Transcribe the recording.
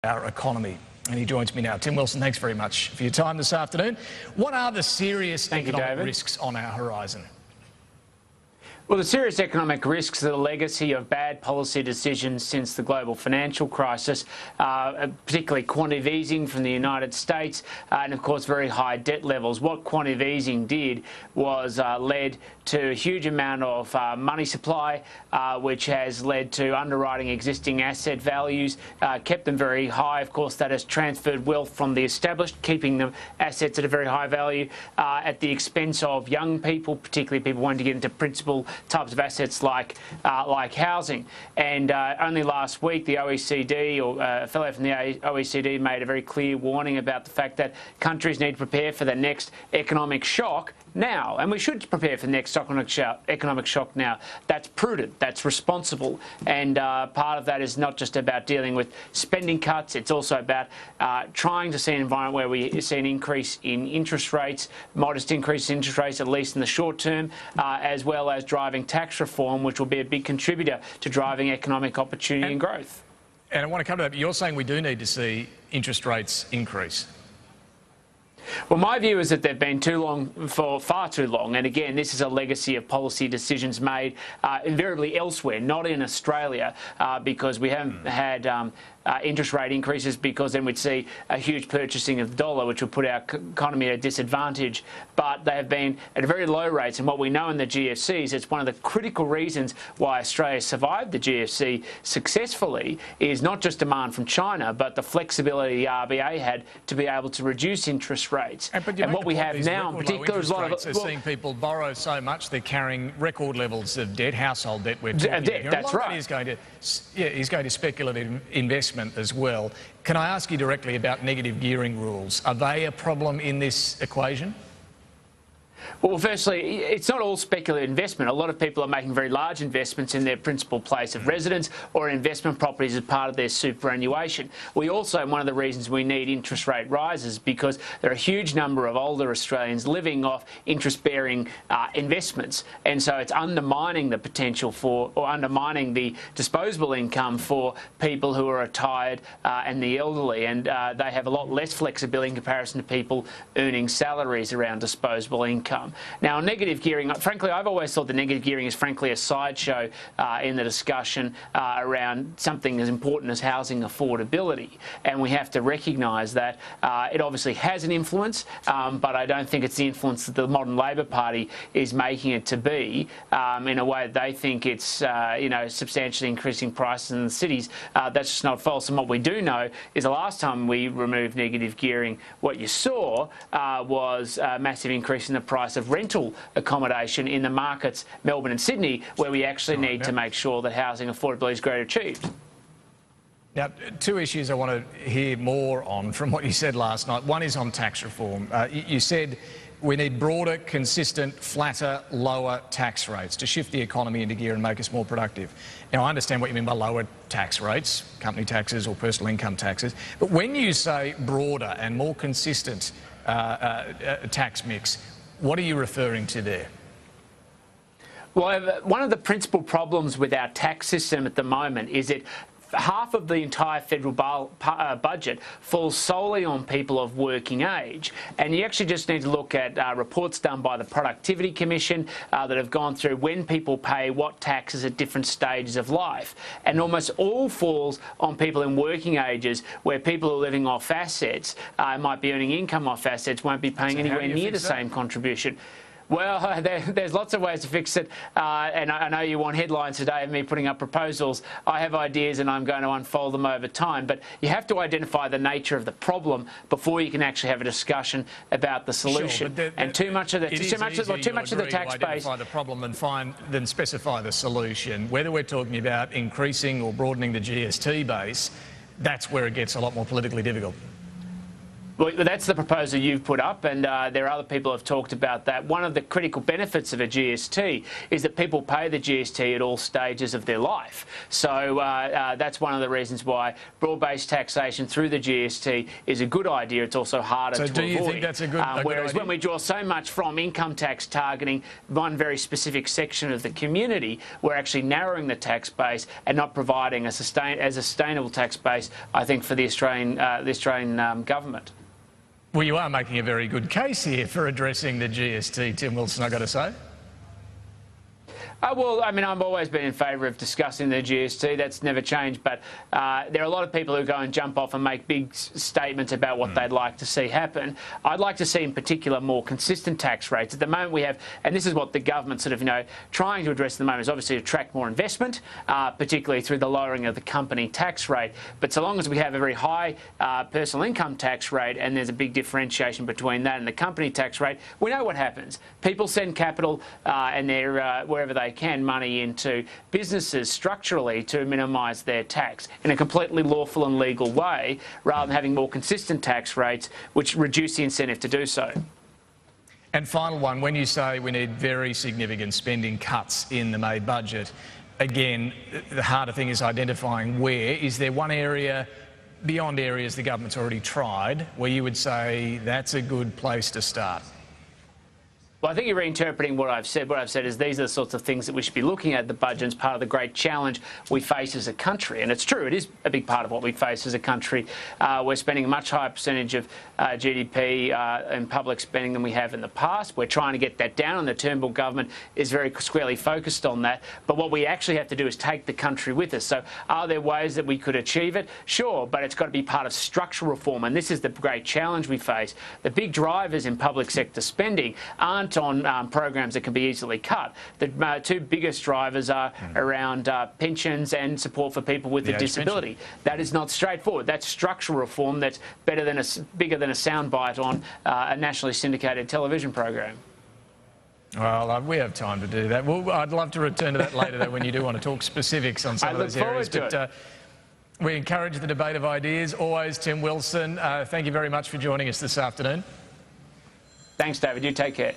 our economy. And he joins me now. Tim Wilson, thanks very much for your time this afternoon. What are the serious economic risks on our horizon? Well, the serious economic risks are the legacy of bad policy decisions since the global financial crisis, particularly quantitative easing from the United States and, of course, very high debt levels. What quantitative easing did was led to a huge amount of money supply, which has led to underwriting existing asset values, kept them very high. Of course, that has transferred wealth from the established, keeping the assets at a very high value at the expense of young people, particularly people wanting to get into principal types of assets like housing. And only last week, the OECD, or a fellow from the OECD, made a very clear warning about the fact that countries need to prepare for the next economic shock now, and we should prepare for the next economic shock now. That's prudent, that's responsible, and part of that is not just about dealing with spending cuts, it's also about trying to see an environment where we see an increase in interest rates, modest increase in interest rates, at least in the short term, as well as driving tax reform, which will be a big contributor to driving economic opportunity and growth. And I want to come to that, but you're saying we do need to see interest rates increase. Well, my view is that they've been too long, for far too long, and again, this is a legacy of policy decisions made invariably elsewhere, not in Australia, because we haven't had interest rate increases, because then we'd see a huge purchasing of the dollar, which would put our economy at a disadvantage. But they have been at very low rates, and what we know in the GFCs, it's one of the critical reasons why Australia survived the GFC successfully, is not just demand from China, but the flexibility the RBA had to be able to reduce interest rates. And what we have now, in particular, is a lot of seeing people borrow so much they're carrying record levels of debt, household debt. We're talking here. That's right. He's going to speculative investment as well. Can I ask you directly about negative gearing rules? Are they a problem in this equation? Well, firstly, it's not all speculative investment. A lot of people are making very large investments in their principal place of residence or investment properties as part of their superannuation. We also, one of the reasons we need interest rate rises, because there are a huge number of older Australians living off interest-bearing investments, and so it's undermining the potential for, or undermining the disposable income for people who are retired and the elderly, and they have a lot less flexibility in comparison to people earning salaries around disposable income. Now, negative gearing, frankly, I've always thought the negative gearing is frankly a sideshow in the discussion around something as important as housing affordability. And we have to recognise that it obviously has an influence, but I don't think it's the influence that the modern Labor Party is making it to be in a way that they think it's substantially increasing prices in the cities. That's just not false. And what we do know is the last time we removed negative gearing, what you saw was a massive increase in the price of rental accommodation in the markets, Melbourne and Sydney, where we actually need to make sure that housing affordability is greatly achieved. Now, two issues I want to hear more on from what you said last night. One is on tax reform. You said we need broader, consistent, flatter, lower tax rates to shift the economy into gear and make us more productive. Now, I understand what you mean by lower tax rates, company taxes or personal income taxes, but when you say broader and more consistent tax mix, what are you referring to there? Well, one of the principal problems with our tax system at the moment is that half of the entire federal budget falls solely on people of working age. And you actually just need to look at reports done by the Productivity Commission that have gone through when people pay what taxes at different stages of life. And almost all falls on people in working ages, where people who are living off assets, might be earning income off assets, won't be paying anywhere near the same contribution. Well, there's lots of ways to fix it, and I know you want headlines today of me putting up proposals. I have ideas and I'm going to unfold them over time, but you have to identify the nature of the problem before you can actually have a discussion about the solution. Sure, and too much of the tax base. Identify the problem and then specify the solution. Whether we're talking about increasing or broadening the GST base, that's where it gets a lot more politically difficult. Well, that's the proposal you've put up, and there are other people who have talked about that. One of the critical benefits of a GST is that people pay the GST at all stages of their life. So that's one of the reasons why broad-based taxation through the GST is a good idea. It's also harder to avoid. So do you think that's a good idea? Whereas when we draw so much from income tax targeting one very specific section of the community, we're actually narrowing the tax base and not providing a sustainable tax base, I think, for the Australian government. Well, you are making a very good case here for addressing the GST, Tim Wilson, I've got to say. Well, I mean, I've always been in favour of discussing the GST. That's never changed. But there are a lot of people who go and jump off and make big statements about what they'd like to see happen. I'd like to see, in particular, more consistent tax rates. At the moment, we have, and this is what the government sort of, trying to address at the moment, is obviously attract more investment, particularly through the lowering of the company tax rate. But so long as we have a very high personal income tax rate, and there's a big differentiation between that and the company tax rate, we know what happens. People send capital and they're wherever they can money into businesses structurally to minimise their tax in a completely lawful and legal way, rather than having more consistent tax rates which reduce the incentive to do so. And final one, when you say we need very significant spending cuts in the May budget, again, the harder thing is identifying where. Is there one area beyond areas the government's already tried where you would say that's a good place to start? Well, I think you're reinterpreting what I've said. What I've said is these are the sorts of things that we should be looking at the budget as part of the great challenge we face as a country. And it's true, it is a big part of what we face as a country. We're spending a much higher percentage of GDP in public spending than we have in the past. We're trying to get that down, and the Turnbull government is very squarely focused on that. But what we actually have to do is take the country with us. So are there ways that we could achieve it? Sure, but it's got to be part of structural reform. And this is the great challenge we face. The big drivers in public sector spending aren't on programs that can be easily cut. The two biggest drivers are around pensions and support for people with a disability. That is not straightforward. That's structural reform that's bigger than a soundbite on a nationally syndicated television program. Well, we have time to do that. Well, I'd love to return to that later, though, when you do want to talk specifics on some of those areas. But we encourage the debate of ideas. Always, Tim Wilson, thank you very much for joining us this afternoon. Thanks, David. You take care.